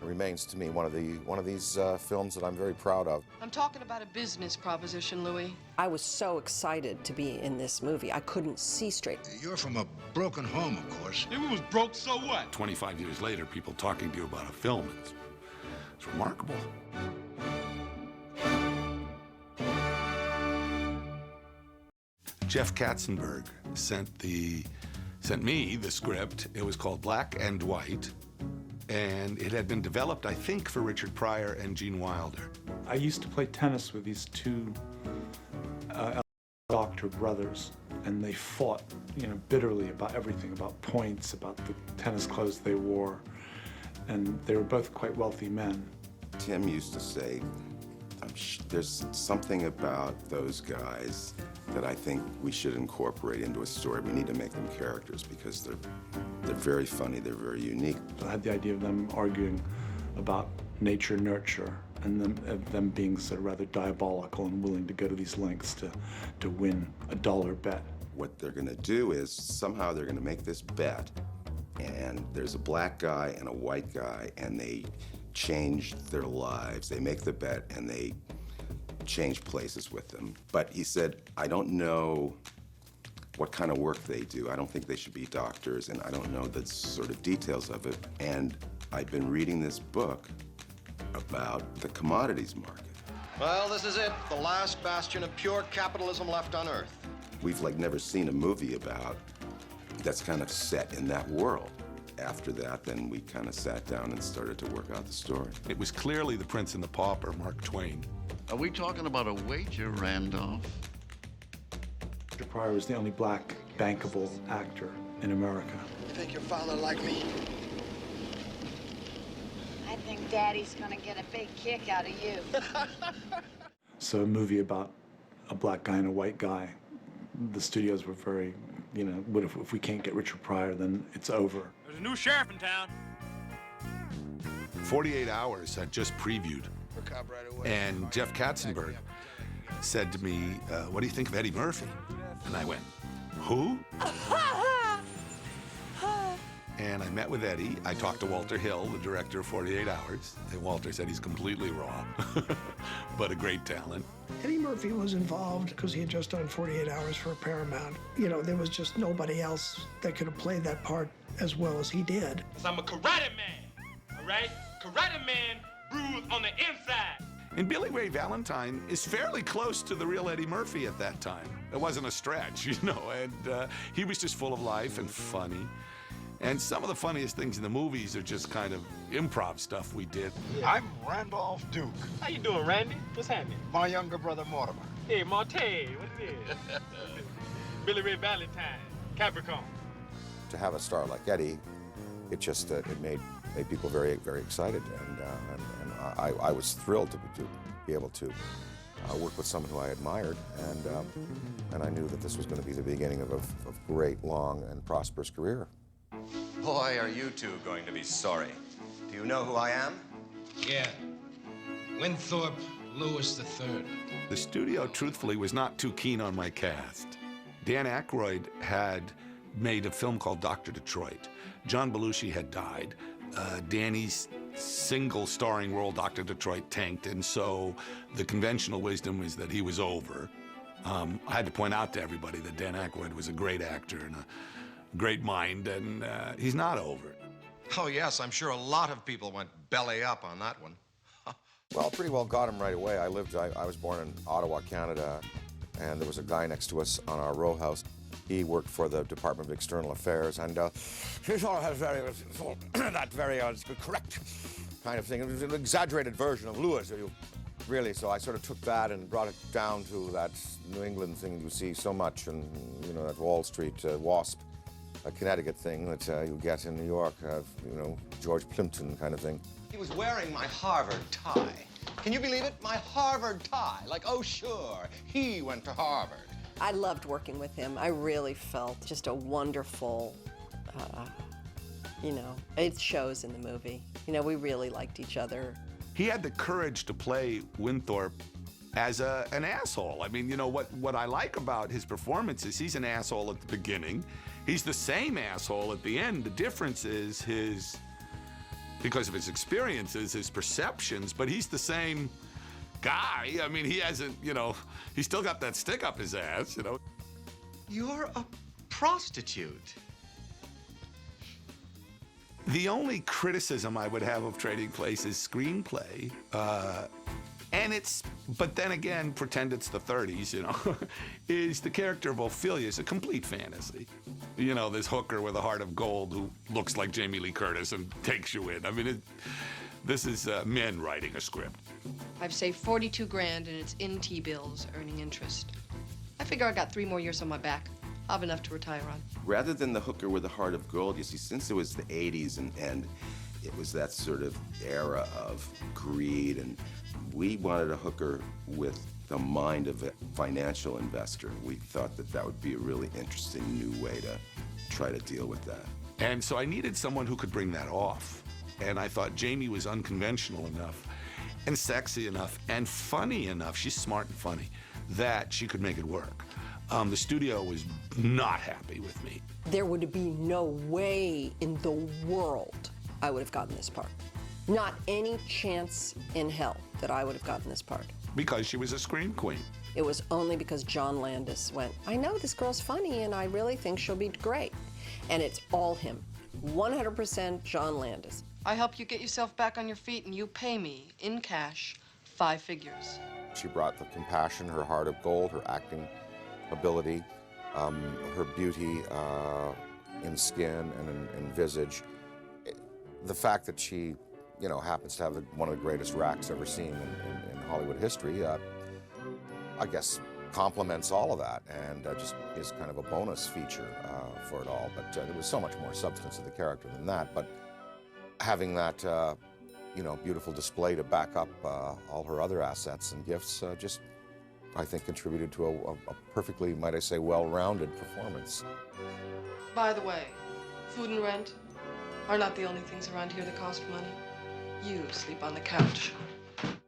remains to me one of these films that I'm very proud of. I'm talking about a business proposition, Louis. I was so excited to be in this movie. I couldn't see straight. You're from a broken home, of course. If it was broke, so what? 25 years later, people talking to you about a film, it's remarkable. Jeff Katzenberg sent me the script. It was called Black and White, and it had been developed, I think, for Richard Pryor and Gene Wilder. I used to play tennis with these two doctor brothers, and they fought, bitterly about everything, about points, about the tennis clothes they wore, and they were both quite wealthy men. Tim used to say, there's something about those guys that I think we should incorporate into a story. We need to make them characters because they're very funny, they're very unique. I had the idea of them arguing about nature, nurture, and them being sort of rather diabolical and willing to go to these lengths to win a dollar bet. What they're gonna do is somehow they're gonna make this bet, and there's a black guy and a white guy, and they change their lives. They make the bet and they change places with them. But he said, I don't know what kind of work they do. I don't think they should be doctors, and I don't know the sort of details of it. And I've been reading this book about the commodities market. Well, this is it, the last bastion of pure capitalism left on Earth. We've never seen a movie about that's kind of set in that world. After that, then we kind of sat down and started to work out the story. It was clearly The Prince and the Pauper, Mark Twain. Are we talking about a wager, Randolph? Richard Pryor was the only black bankable actor in America. You think your father like me? I think Daddy's gonna get a big kick out of you. So a movie about a black guy and a white guy, the studios were very, what if we can't get Richard Pryor, then it's over. There's a new sheriff in town. 48 Hours had just previewed, and Jeff Katzenberg said to me, what do you think of Eddie Murphy? And I went, who? And I met with Eddie. I talked to Walter Hill, the director of 48 Hours, and Walter said he's completely raw, but a great talent. Eddie Murphy was involved because he had just done 48 Hours for Paramount. There was just nobody else that could have played that part as well as he did. 'Cause I'm a karate man, all right? Karate man bruised on the inside. And Billy Ray Valentine is fairly close to the real Eddie Murphy at that time. It wasn't a stretch, and he was just full of life and funny. And some of the funniest things in the movies are just kind of improv stuff we did. I'm Randolph Duke. How you doing, Randy? What's happening? My younger brother, Mortimer. Hey, Monte, what is it? Billy Ray Valentine, Capricorn. To have a star like Eddie, it just it made people very, very excited, and I was thrilled to be able to work with someone who I admired, and I knew that this was going to be the beginning of a great, long, and prosperous career. Boy, are you two going to be sorry. Do you know who I am? Yeah. Winthrop Lewis III. The studio, truthfully, was not too keen on my cast. Dan Aykroyd had made a film called Dr. Detroit. John Belushi had died. Danny's single starring role, Dr. Detroit, tanked, and so the conventional wisdom was that he was over. I had to point out to everybody that Dan Aykroyd was a great actor and a great mind, and he's not over. Oh, yes, I'm sure a lot of people went belly up on that one. Well, pretty well got him right away. I was born in Ottawa, Canada, and there was a guy next to us on our row house. He worked for the Department of External Affairs, and he sort of has that very correct kind of thing. It was an exaggerated version of Lewis, really. So I sort of took that and brought it down to that New England thing you see so much, and that Wall Street WASP, a Connecticut thing that you get in New York, George Plimpton kind of thing. He was wearing my Harvard tie. Can you believe it? My Harvard tie. Like, oh, sure, he went to Harvard. I loved working with him. I really felt just a wonderful, it shows in the movie. We really liked each other. He had the courage to play Winthrop as an asshole. I mean, what I like about his performance is he's an asshole at the beginning. He's the same asshole at the end. The difference is his because of his experiences, his perceptions, but he's the same guy. I mean, he hasn't, you know, he's still got that stick up his ass, you know. You're a prostitute. The only criticism I would have of Trading Places' screenplay, but then again, pretend it's the 30s, you know, is the character of Ophelia is a complete fantasy. You know, this hooker with a heart of gold who looks like Jamie Lee Curtis and takes you in. I mean, this is men writing a script. I've saved 42 grand and it's in T-bills earning interest. I figure I got 3 more years on my back. I'll have enough to retire on. Rather than the hooker with a heart of gold, you see, since it was the 80s and it was that sort of era of greed, and we wanted a hooker with the mind of a financial investor. We thought that that would be a really interesting new way to try to deal with that. And so I needed someone who could bring that off. And I thought Jamie was unconventional enough and sexy enough and funny enough, she's smart and funny, that she could make it work. The studio was not happy with me. There would be no way in the world I would have gotten this part. Not any chance in hell that I would have gotten this part. Because she was a scream queen. It was only because John Landis went, I know this girl's funny and I really think she'll be great. And it's all him. 100% John Landis. I help you get yourself back on your feet and you pay me, in cash, 5 figures. She brought the compassion, her heart of gold, her acting ability, her beauty in skin and in visage. The fact that she, you know, happens to have one of the greatest racks ever seen in Hollywood history, I guess complements all of that, and just is kind of a bonus feature for it all. But there was so much more substance to the character than that. But having that, you know, beautiful display to back up all her other assets and gifts just, I think, contributed to a perfectly, might I say, well-rounded performance. By the way, food and rent are not the only things around here that cost money. You sleep on the couch.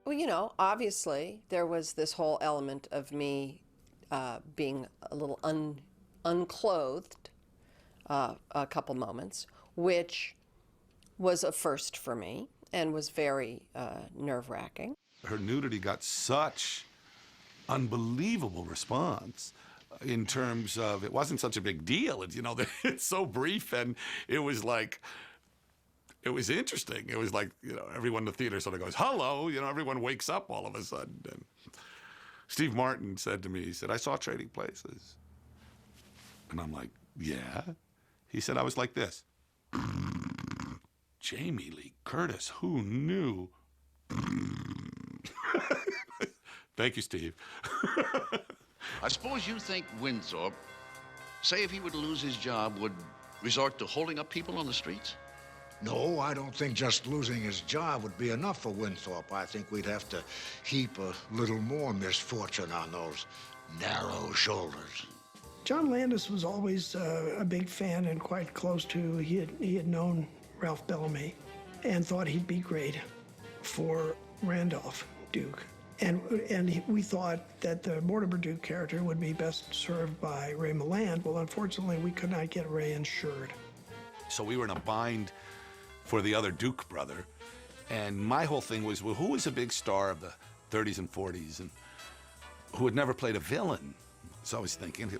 Well, you know, obviously, there was this whole element of me being a little unclothed a couple moments, which was a first for me and was very nerve-wracking. Her nudity got such unbelievable response in terms of, it wasn't such a big deal. It's, you know, it's so brief, and it was like, it was interesting. It was like, you know, everyone in the theater sort of goes, hello, you know, everyone wakes up all of a sudden. And Steve Martin said to me, he said, I saw Trading Places. And I'm like, yeah? He said, I was like this. Jamie Lee Curtis, who knew? Thank you, Steve. I suppose you think Winthorpe, say if he were to lose his job, would resort to holding up people on the streets? No, I don't think just losing his job would be enough for Winthorpe. I think we'd have to heap a little more misfortune on those narrow shoulders. John Landis was always a big fan and quite close to, he had known Ralph Bellamy and thought he'd be great for Randolph Duke. And we thought that the Mortimer Duke character would be best served by Ray Milland. Well, unfortunately, we could not get Ray insured. So we were in a bind for the other Duke brother. And my whole thing was, well, who was a big star of the 30s and 40s and who had never played a villain? So I was thinking,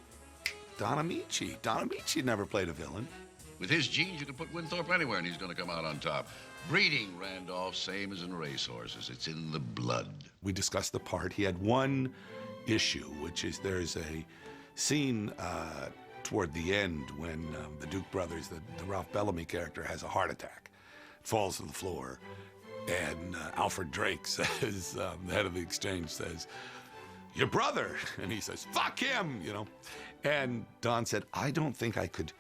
Don Ameche. Don Ameche never played a villain. With his genes, you can put Winthorpe anywhere and he's going to come out on top. Breeding, Randolph, same as in racehorses. It's in the blood. We discussed the part. He had one issue, which is there's a scene toward the end when the Duke brothers, the Ralph Bellamy character, has a heart attack, falls to the floor, and Alfred Drake says, the head of the exchange says, your brother, and he says, fuck him, you know. And Don said, I don't think I could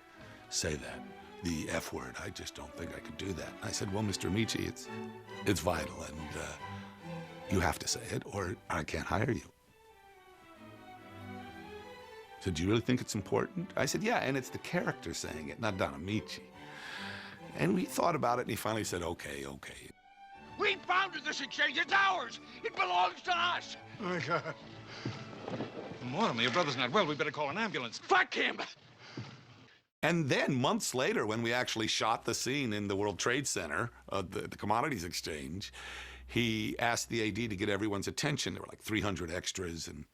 say that, the F word. I just don't think I could do that. I said, well, Mr. Ameche, it's vital, and you have to say it, or I can't hire you. He said, do you really think it's important? I said, yeah, and it's the character saying it, not Don Ameche. And we thought about it, and he finally said, okay. We founded this exchange. It's ours. It belongs to us. Oh, my God. Mortimer, your brother's not well. We better call an ambulance. Fuck him. And then months later, when we actually shot the scene in the World Trade Center, the Commodities Exchange, he asked the AD to get everyone's attention. There were like 300 extras, and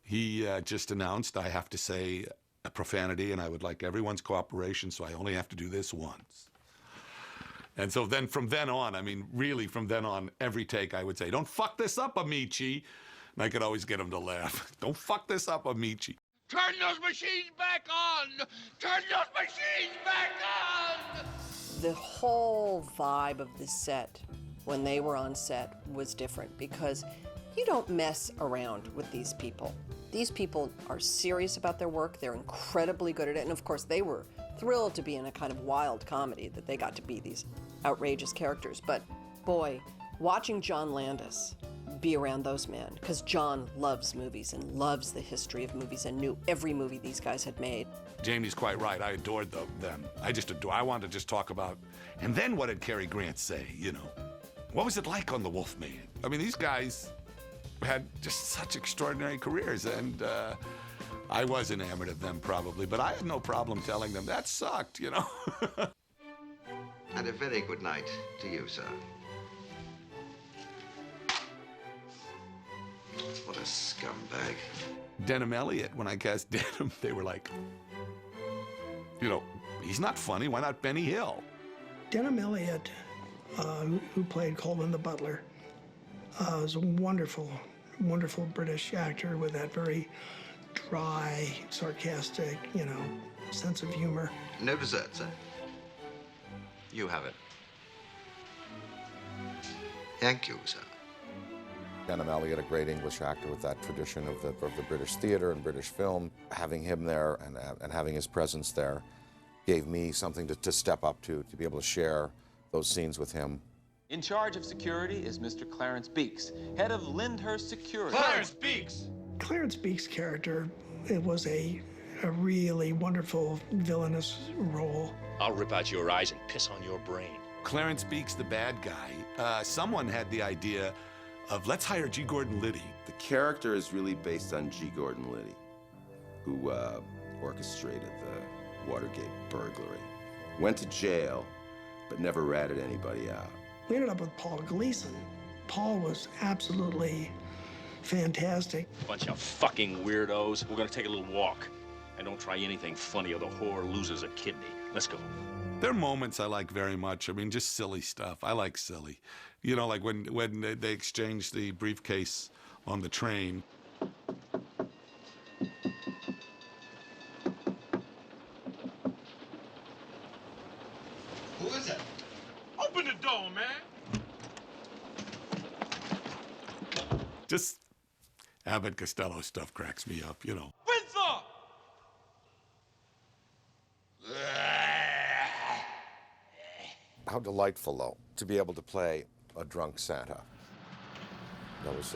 he just announced, I have to say a profanity, and I would like everyone's cooperation, so I only have to do this once. And so then from then on, I mean, really from then on, every take I would say, don't fuck this up, Ameche. And I could always get him to laugh. Don't fuck this up, Ameche. Turn those machines back on! Turn those machines back on! The whole vibe of the set, when they were on set, was different because you don't mess around with these people. These people are serious about their work. They're incredibly good at it. And of course, they were thrilled to be in a kind of wild comedy that they got to be these outrageous characters. But boy, watching John Landis be around those men, because John loves movies and loves the history of movies and knew every movie these guys had made. Jamie's quite right. I adored them. I wanted to just talk about, and then what did Cary Grant say, you know? What was it like on The Wolfman? I mean, these guys had just such extraordinary careers, and I was enamored of them probably, but I had no problem telling them that sucked, you know? And a very good night to you, sir. What a scumbag. Denholm Elliott, when I cast Denholm, they were like, you know, he's not funny, why not Benny Hill? Denholm Elliott, who played Coleman the butler, is a wonderful, wonderful British actor with that very dry, sarcastic, you know, sense of humor. No dessert, sir. You have it. Thank you, sir. Denholm Elliott, a great English actor with that tradition of the British theater and British film. Having him there and having his presence there gave me something to step up to be able to share those scenes with him. In charge of security is Mr. Clarence Beeks, head of Lyndhurst Security. Clarence Beeks! Clarence Beeks' character, it was a really wonderful villainous role. I'll rip out your eyes and piss on your brain. Clarence Beeks, the bad guy. Someone had the idea of let's hire G. Gordon Liddy. The character is really based on G. Gordon Liddy, who orchestrated the Watergate burglary. Went to jail, but never ratted anybody out. We ended up with Paul Gleason. Paul was absolutely fantastic. Bunch of fucking weirdos. We're gonna take a little walk. And don't try anything funny or the whore loses a kidney. Let's go. There are moments I like very much. I mean, just silly stuff. I like silly. You know, like when they exchanged the briefcase on the train. Who is it? Open the door, man. Just Abbott Costello stuff cracks me up, you know. Windsor! How delightful, though, to be able to play a drunk Santa. That was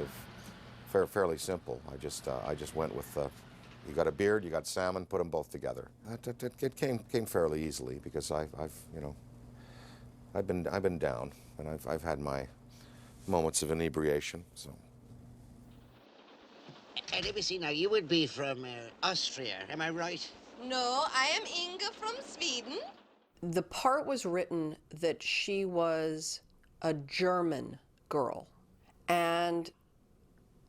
fairly simple. I just went with you got a beard, you got salmon, put them both together. It came fairly easily because I've been down and I've had my moments of inebriation. So. Let me see now. You would be from Austria, am I right? No, I am Inga from Sweden. The part was written that she was a German girl, and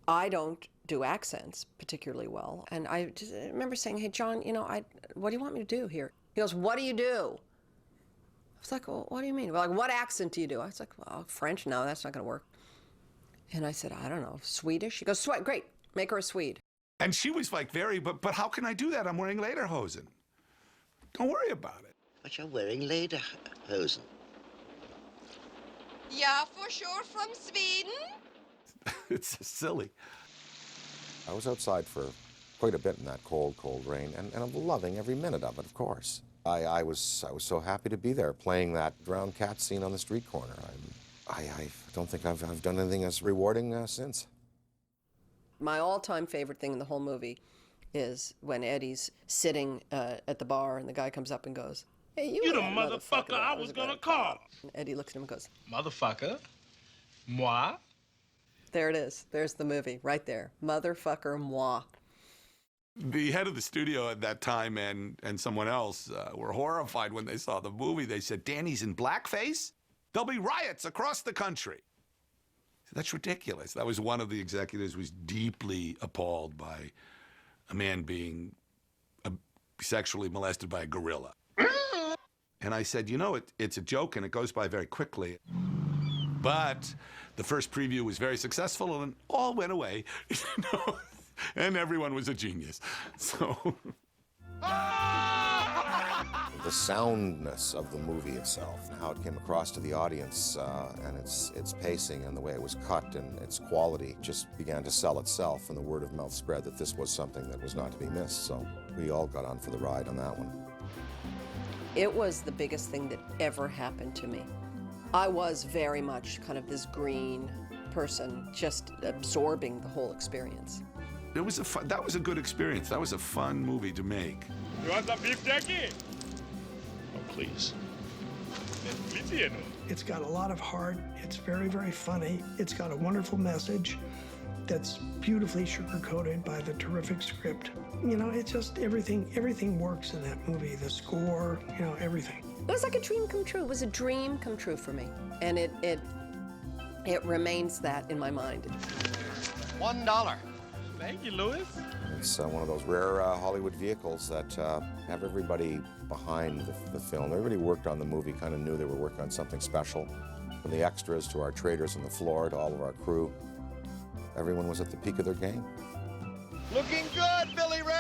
I don't do accents particularly well. And I just remember saying, "Hey, John, you know, what do you want me to do here?" He goes, "What do you do?" I was like, "Well, what do you mean?" Well, like, "What accent do you do?" I was like, "Well, French? No, that's not going to work." And I said, "I don't know, Swedish?" He goes, "Sweat, great, make her a Swede." And she was like, but how can I do that? I'm wearing lederhosen. Don't worry about it. But you're wearing lederhosen. Yeah, for sure, from Sweden. It's silly. I was outside for quite a bit in that cold rain, and I'm loving every minute of it, of course. I was so happy to be there playing that drowned cat scene on the street corner. I don't think I've done anything as rewarding since. My all-time favorite thing in the whole movie is when Eddie's sitting at the bar and the guy comes up and goes, "Hey, you the that motherfucker I was gonna call." And Eddie looks at him and goes, "Motherfucker? Moi?" There it is. There's the movie right there. Motherfucker moi. The head of the studio at that time and someone else were horrified when they saw the movie. They said, Danny's in blackface? There'll be riots across the country. That's ridiculous. That was one of the executives who was deeply appalled by a man being sexually molested by a gorilla. And I said, you know, it's a joke and it goes by very quickly. But the first preview was very successful and all went away. And everyone was a genius. So the soundness of the movie itself, how it came across to the audience, and its pacing and the way it was cut and its quality just began to sell itself, and the word of mouth spread that this was something that was not to be missed. So we all got on for the ride on that one. It was the biggest thing that ever happened to me. I was very much kind of this green person, just absorbing the whole experience. That was a good experience. That was a fun movie to make. You want some beef jerky? Oh, please. It's got a lot of heart. It's very, very funny. It's got a wonderful message that's beautifully sugar-coated by the terrific script. You know, it's just everything works in that movie. The score, you know, everything. It was like a dream come true. It was a dream come true for me. And it remains that in my mind. $1. Thank you, Louis. It's one of those rare Hollywood vehicles that have everybody behind the film. Everybody who worked on the movie kind of knew they were working on something special. From the extras to our traders on the floor to all of our crew, everyone was at the peak of their game. Looking good, Billy Ray!